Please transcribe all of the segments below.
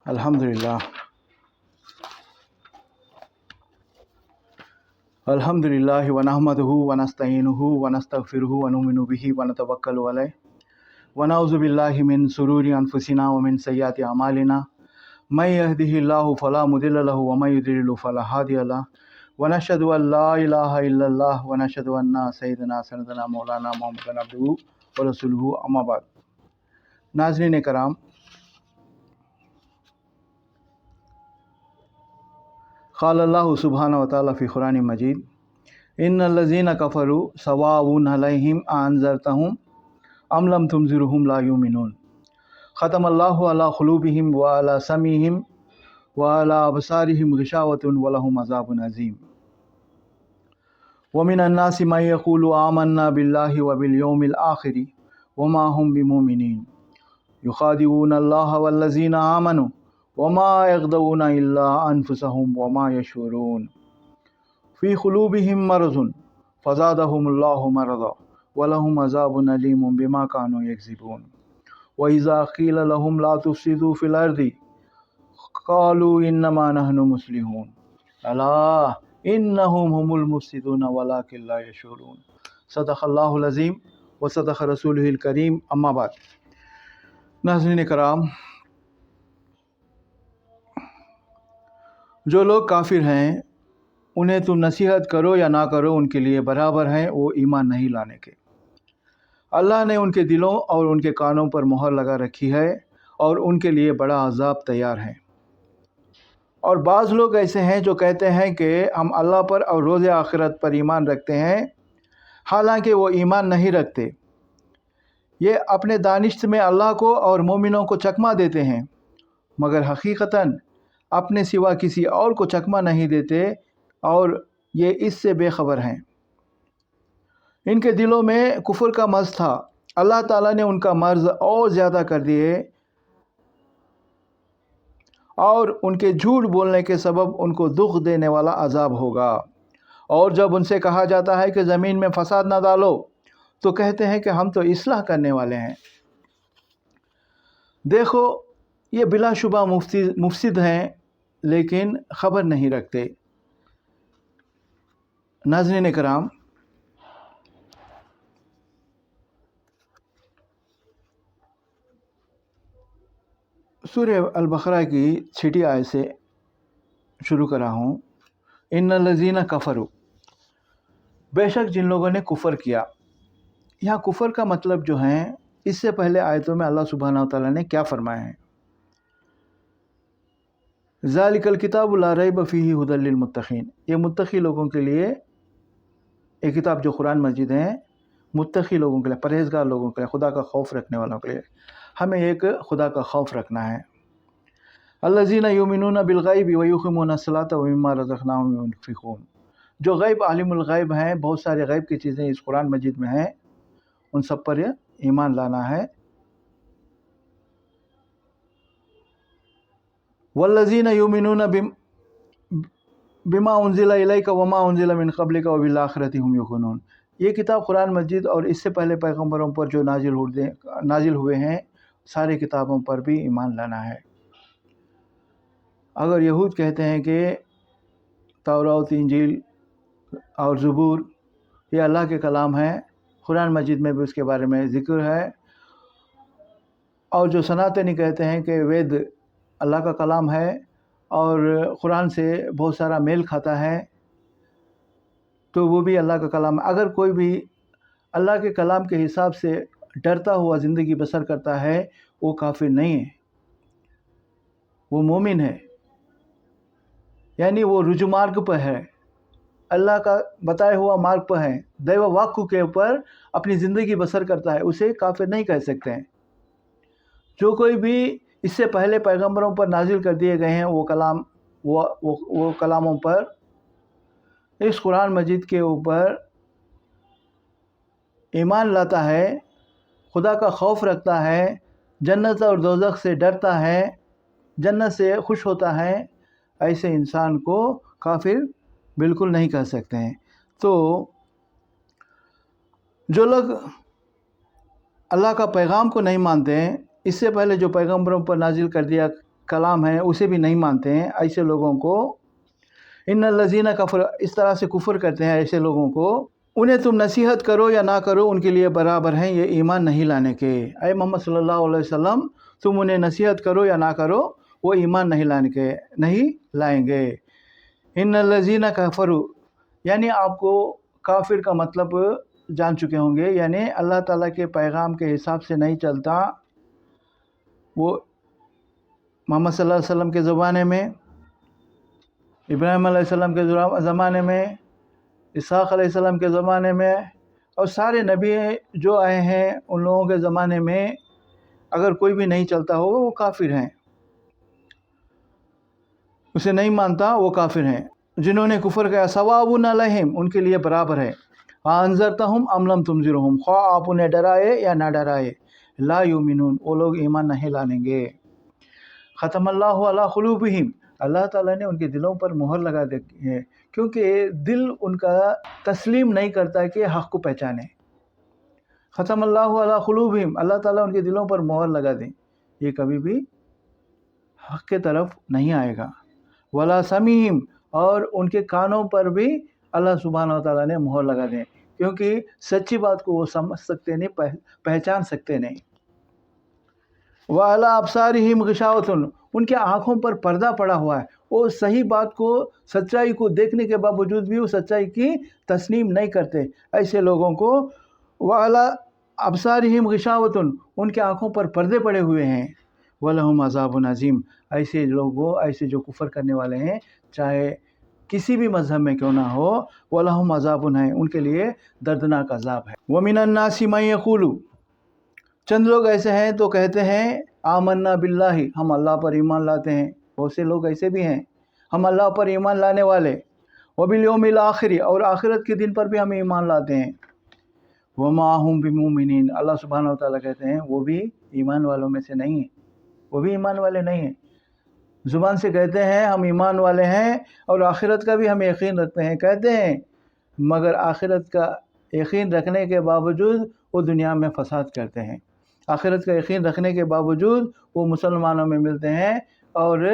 الحمدللہ الحمدللہ ونحمدہ ونستعینہ ونستغفرہ ونؤمن بہ ونتوکل علیہ ونعوذ باللہ من شرور انفسنا ومن سیئات اعمالنا من یہدہ اللہ فلا مضل لہ ومن یضلل فلا ہادی لہ ونشہد ان لا الہ الا اللہ ونشہد ان سیدنا سندنا مولانا محمد عبدہ ورسولہ اما بعد۔ ناظرین کرام، قال اللہ سبحانہ وتعالی فی قرآن مجید ان الذین کفروا سواء علیہم انذرتہم ام لم تنذرہم لا یؤمنون ختم اللہ علی قلوبہم وعلی سمعہم وعلی ابصارہم غشاوۃ ولہم عذاب عظیم۔ ومن الناس من یقول آمنا باللہ وبالیوم الآخر وما هم بمؤمنین یخادعون اللہ والذین آمنوا وما يخدعون الا انفسهم وما يشعرون فی قلوبہم مرض فزادہم اللہ مرضا ولہم عذاب علیم بما كانوا یکذبون وإذا قیل لهم لا تفسدوا فی الارض قالوا انما نحن مصلحون الا انہم هم المفسدون ولکن لا یشعرون۔ صدق اللہ العظیم وصدق رسولہ الکریم، اما بعد۔ ناظرین کرام، جو لوگ کافر ہیں انہیں تم نصیحت کرو یا نہ کرو ان کے لیے برابر ہیں، وہ ایمان نہیں لانے کے۔ اللہ نے ان کے دلوں اور ان کے کانوں پر مہر لگا رکھی ہے اور ان کے لیے بڑا عذاب تیار ہے۔ اور بعض لوگ ایسے ہیں جو کہتے ہیں کہ ہم اللہ پر اور روز آخرت پر ایمان رکھتے ہیں، حالانکہ وہ ایمان نہیں رکھتے۔ یہ اپنے دانش میں اللہ کو اور مومنوں کو چکمہ دیتے ہیں، مگر حقیقتاً اپنے سوا کسی اور کو چکمہ نہیں دیتے اور یہ اس سے بے خبر ہیں۔ ان کے دلوں میں کفر کا مرض تھا، اللہ تعالیٰ نے ان کا مرض اور زیادہ کر دیے اور ان کے جھوٹ بولنے کے سبب ان کو دکھ دینے والا عذاب ہوگا۔ اور جب ان سے کہا جاتا ہے کہ زمین میں فساد نہ ڈالو تو کہتے ہیں کہ ہم تو اصلاح کرنے والے ہیں۔ دیکھو، یہ بلا شبہ مفسد ہیں لیکن خبر نہیں رکھتے۔ ناظرین کرام، سورہ البقرہ کی 6 آیت سے شروع کر رہا ہوں۔ ان الذین کفروا، بے شک جن لوگوں نے کفر کیا۔ یہاں کفر کا مطلب جو ہے، اس سے پہلے آیتوں میں اللہ سبحانہ وتعالیٰ نے کیا فرمایا ہے؟ ذالک الکتاب لا ریب فیہ ھدی للمتقین، یہ متقی لوگوں کے لیے یہ کتاب جو قرآن مجید ہے، متقی لوگوں کے لیے، پرہیزگار لوگوں کے لیے، خدا کا خوف رکھنے والوں کے لیے۔ ہمیں ایک خدا کا خوف رکھنا ہے۔ الذین یؤمنون بالغیب ویقیمون الصلاۃ ومما رزقناہم ینفقون، جو غیب، عالم الغیب ہیں، بہت سارے غیب کی چیزیں اس قرآن مجید میں ہیں، ان سب پر ایمان لانا ہے۔ والذین یؤمنون بما انزل الیک وما انزل من قبلک وبالآخرۃ هم یوقنون، یہ کتاب قرآن مجید اور اس سے پہلے پیغمبروں پر جو نازل ہوئے ہیں، سارے کتابوں پر بھی ایمان لانا ہے۔ اگر یہود کہتے ہیں کہ تورات، انجیل اور زبور یہ اللہ کے کلام ہیں، قرآن مجید میں بھی اس کے بارے میں ذکر ہے، اور جو سناتنی کہتے ہیں کہ وید اللہ کا کلام ہے اور قرآن سے بہت سارا میل کھاتا ہے، تو وہ بھی اللہ کا کلام ہے۔ اگر کوئی بھی اللہ کے کلام کے حساب سے ڈرتا ہوا زندگی بسر کرتا ہے، وہ کافر نہیں ہے، وہ مومن ہے، یعنی وہ رجوع مارگ پر ہے، اللہ کا بتایا ہوا مارگ پر ہے، دیو واکو کے اوپر اپنی زندگی بسر کرتا ہے، اسے کافر نہیں کہہ سکتے ہیں۔ جو کوئی بھی اس سے پہلے پیغمبروں پر نازل کر دیے گئے ہیں وہ کلاموں پر، اس قرآن مجید کے اوپر ایمان لاتا ہے، خدا کا خوف رکھتا ہے، جنت اور دوزخ سے ڈرتا ہے، جنت سے خوش ہوتا ہے، ایسے انسان کو کافر بالکل نہیں کہہ سکتے ہیں۔ تو جو لوگ اللہ کا پیغام کو نہیں مانتے ہیں، اس سے پہلے جو پیغمبروں پر نازل कलाम है उसे भी नहीं मानते हैं। ऐसे लोगों को इन्नल्लज़ीना कफ़र, इस तरह से कुफ़र करते हैं ऐसे लोगों को, उन्हें तुम नसीहत करो या ना करो उनके लिए बराबर हैं ये ईमान नहीं लाने के। ऐ मोहम्मद सल्लल्लाहु अलैहि वसल्लम, तुम उन्हें नसीहत करो या ना करो वो ईमान नहीं लाने के, नहीं लाएंगे। इन्नल्लज़ीना कफ़रू, यानी आपको काफिर का मतलब जान चुके होंगे, यानी अल्लाह ताला के पैगाम के हिसाब से नहीं चलता। वो मोहम्मद सल्लल्लाहु अलैहि वसल्लम के ज़माने में, इब्राहीम अलैहिस्सलाम के ज़माने में, इसहाक़ अलैहिस्सलाम के ज़माने में, और सारे नबी जो आए हैं उन लोगों के ज़माने में अगर कोई भी नहीं चलता होगा वो काफिर हैं, उसे नहीं मानता वो काफिर हैं। जिन्होंने कुफ़र किया सवाउन अलैहिम, उनके लिए बराबर है। अंज़रतहुम अम लम तुनज़िरहुम, ख्वाह आप उन्हें डराए या ना डराए, ला युमिनून, वो लोग ईमान नहीं लानेंगे। ख़तमल्लाहु अला क़ुलूबिहिम, अल्लाह ताला ने उनके दिलों पर मोहर लगा दी है, क्योंकि दिल उनका तस्लीम नहीं करता कि हक़ को पहचाने। ख़तमल्लाहु अला क़ुलूबिहिम, अल्लाह ताला उनके दिलों पर मोहर लगा दें, ये कभी भी हक़ के तरफ नहीं आएगा। वला समीहिम, और उनके कानों पर भी अल्लाह सुब्हानहु व तआला ने मोहर लगा दें, क्योंकि सच्ची बात को वो समझ सकते नहीं, पहचान सकते नहीं। व अला अब्सारिहिम ग़िशावतुन, उनके आँखों पर पर्दा पड़ा हुआ है, वो सही बात को, सच्चाई को देखने के बावजूद भी वो सच्चाई की तस्लीम नहीं करते। ऐसे लोगों को व अला अब्सारिहिम ग़िशावतुन, उनके आँखों पर पर्दे पड़े हुए हैं। वलहुम अज़ाबुन अज़ीम, ऐसे लोगों, ऐसे जो कुफ़र करने वाले हैं चाहे किसी भी मज़हब में क्यों ना हो, वलहुम अज़ाबुन है, उनके लिए दर्दनाक अज़ाब है। व मिनन नासि मन यक़ूलु, चंद लोग ऐसे हैं तो कहते हैं आमन्ना बिल्लाहि, हम अल्लाह पर ईमान लाते हैं। बहुत से लोग ऐसे भी हैं, हम अल्लाह पर ईमान लाने वाले। व बिल यौमिल आखिर, और आखिरत के दिन पर भी हम ईमान लाते हैं। व मा हुम बिमुमिनीन, अल्लाह सुब्हानहु व तआला कहते हैं वो भी ईमान वालों में से नहीं है, वो भी ईमान वाले नहीं हैं। ज़ुबान से कहते हैं हम ईमान वाले हैं और आखिरत का भी हम यकीन रखते हैं, कहते हैं, मगर आखिरत का यकीन रखने के बावजूद वो दुनिया में फ़साद करते हैं। आखिरत का यकीन रखने के बावजूद वो मुसलमानों में मिलते हैं और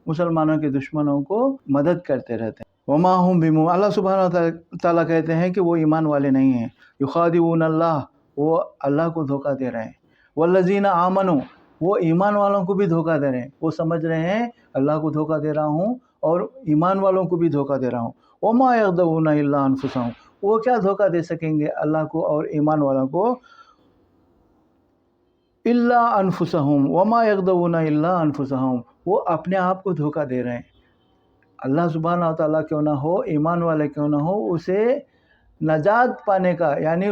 मुसलमानों के दुश्मनों को मदद करते रहते हैं। वमा हुम बिमु, अल्लाह सुब्हानहु व तआला कहते हैं कि वो ईमान वाले नहीं हैं। युखादिऊन अल्लाह, वो अल्लाह को धोखा दे रहे हैं। वल्लज़ीना आमनु, वो ईमान वालों को भी धोखा दे रहे हैं, वो समझ रहे हैं अल्लाह को धोखा दे रहा हूँ और ईमान वालों को भी धोखा दे रहा हूँ। वमा यग़दऊना इल्ला अनफुसहुम, वो क्या धोखा दे सकेंगे अल्लाह को और ईमान वालों को। इल्ला अनफुसहुम, वमा यग़दऊना इल्ला अनफुसहुम, वो अपने आप को धोखा दे रहे हैं। अल्लाह सुब्हानहु व तआला क्यों ना हो, ईमान वाले क्यों ना हो, उसे नजात पाने का यानी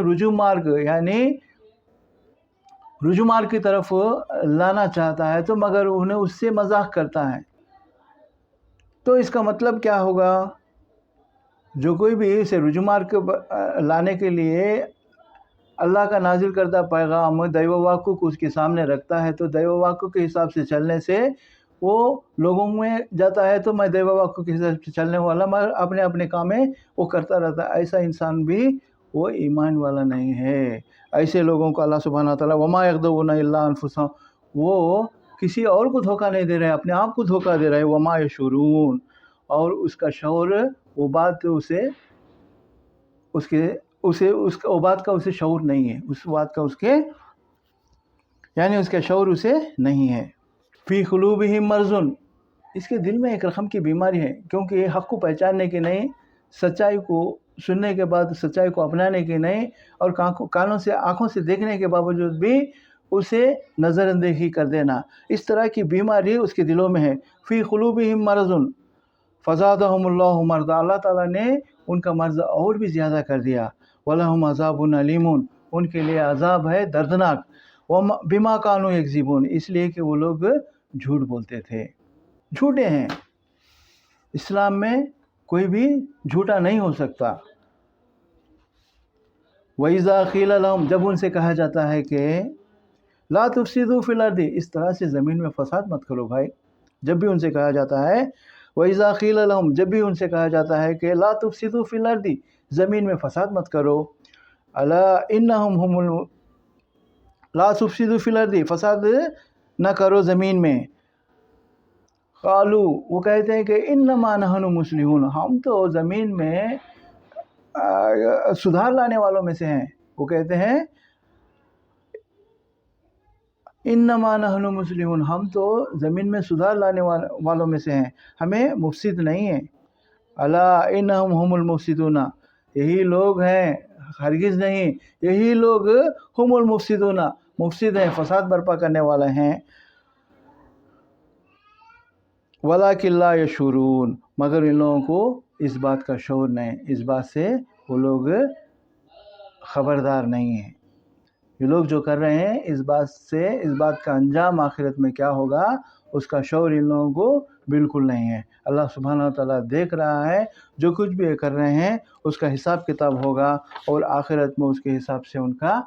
रुजू मार्ग की तरफ लाना चाहता है, तो मगर उन्हें उससे मजाक करता है। तो इसका मतलब क्या होगा, जो कोई भी इसे रुजू मार्ग लाने के लिए अल्लाह का नाजिल करता पैगाम दैव वाक्य को उसके सामने रखता है, तो दैव वाक्य के हिसाब से चलने से वो लोगों में जाता है, तो मैं दैव वाक्य के हिसाब से चलने वाला, मगर अपने अपने काम में वो करता रहता है। ऐसा इंसान भी वो ईमान वाला नहीं है। ऐसे लोगों को अल्लाह सुब्हानहु व तआला वमा यग़दऊना इल्ला अनफुसहुम, वो किसी और को धोखा नहीं दे रहे, अपने आप को धोखा दे रहे हैं। वमा यशूरून, और उसका शऊर, वो बात वो बात का उसे शऊर नहीं है, उस बात का उसके यानी उसका शऊर उसे नहीं है। फ़ी क़ुलूबिहिम मर्ज़ुन, इसके दिल में एक रकम की बीमारी है, क्योंकि हक़ को पहचानने की नहीं, सच्चाई को सुनने के बाद सच्चाई को अपनाने की नहीं, और कानों से आँखों से देखने के बावजूद भी उसे नज़रअंदेही कर देना, इस तरह की बीमारी उसके दिलों में है। फ़ी क़ुलूबिहिम मर्ज़ुन फ़ज़ादहुमुल्लाहु मर्ज़ा, अल्लाह ताला ने उनका मर्ज़ और भी ज़्यादा कर दिया। वलहुम अज़ाबुन अलीमुन, उनके लिए अज़ाब है दर्दनाक। वम बिमा कानू यकज़िबून, इसलिए कि वो लोग झूठ बोलते थे, झूठे हैं। इस्लाम में कोई भी झूठा नहीं हो सकता। वइज़ा क़ील लहुम, जब उनसे कहा जाता है कि ला तुफ़सिदू फ़िल अर्दि, इस तरह से ज़मीन में फ़साद मत करो भाई, जब भी उनसे कहा जाता है, वइज़ा क़ील लहुम, जब भी उनसे कहा जाता है कि ला तुफ़सिदू फ़िल अर्दि, ज़मीन में फ़साद मत करो, अला इन्नहुम हुमुल, ला तुफ़सिदू फ़िल अर्दि, फ़साद न करो ज़मीन में, قالو وہ کہتے ہیں کہ انما نحن مصلحون، ہم تو زمین میں سدھار لانے والوں میں سے ہیں. وہ کہتے ہیں انما نحن مصلحون، ہم تو زمین میں سدھار لانے والوں میں سے ہیں، ہمیں مفسد نہیں ہیں. الا انہم هم المفسدون، یہی لوگ ہیں، ہرگز نہیں، یہی لوگ ہم المفسدون، مفسد ہیں، فساد برپا کرنے والے ہیں. ولکن لا یشعرون، مگر ان لوگوں کو اس بات کا شعور نہیں، اس بات سے وہ لوگ خبردار نہیں ہیں. یہ لوگ جو کر رہے ہیں اس بات کا انجام آخرت میں کیا ہوگا اس کا شعور ان لوگوں کو بالکل نہیں ہے. اللہ سبحانہ و تعالیٰ دیکھ رہا ہے جو کچھ بھی یہ کر رہے ہیں، اس کا حساب کتاب ہوگا اور آخرت میں اس کے حساب سے ان کا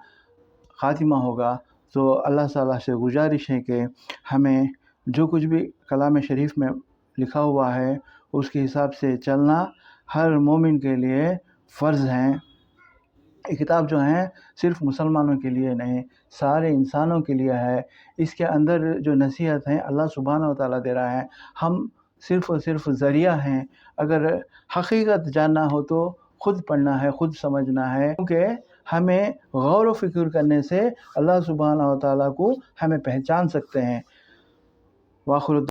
خاتمہ ہوگا. تو اللہ تعالیٰ سے گزارش ہے کہ ہمیں جو کچھ بھی کلام شریف میں لکھا ہوا ہے اس کے حساب سے چلنا ہر مومن کے لیے فرض ہے. یہ کتاب جو ہیں صرف مسلمانوں کے لیے نہیں، سارے انسانوں کے لیے ہے. اس کے اندر جو نصیحت ہیں اللہ سبحانہ و تعالیٰ دے رہا ہے، ہم صرف اور صرف ذریعہ ہیں. اگر حقیقت جاننا ہو تو خود پڑھنا ہے، خود سمجھنا ہے، کیونکہ ہمیں غور و فکر کرنے سے اللہ سبحانہ و تعالیٰ کو ہمیں پہچان سکتے ہیں. وآخر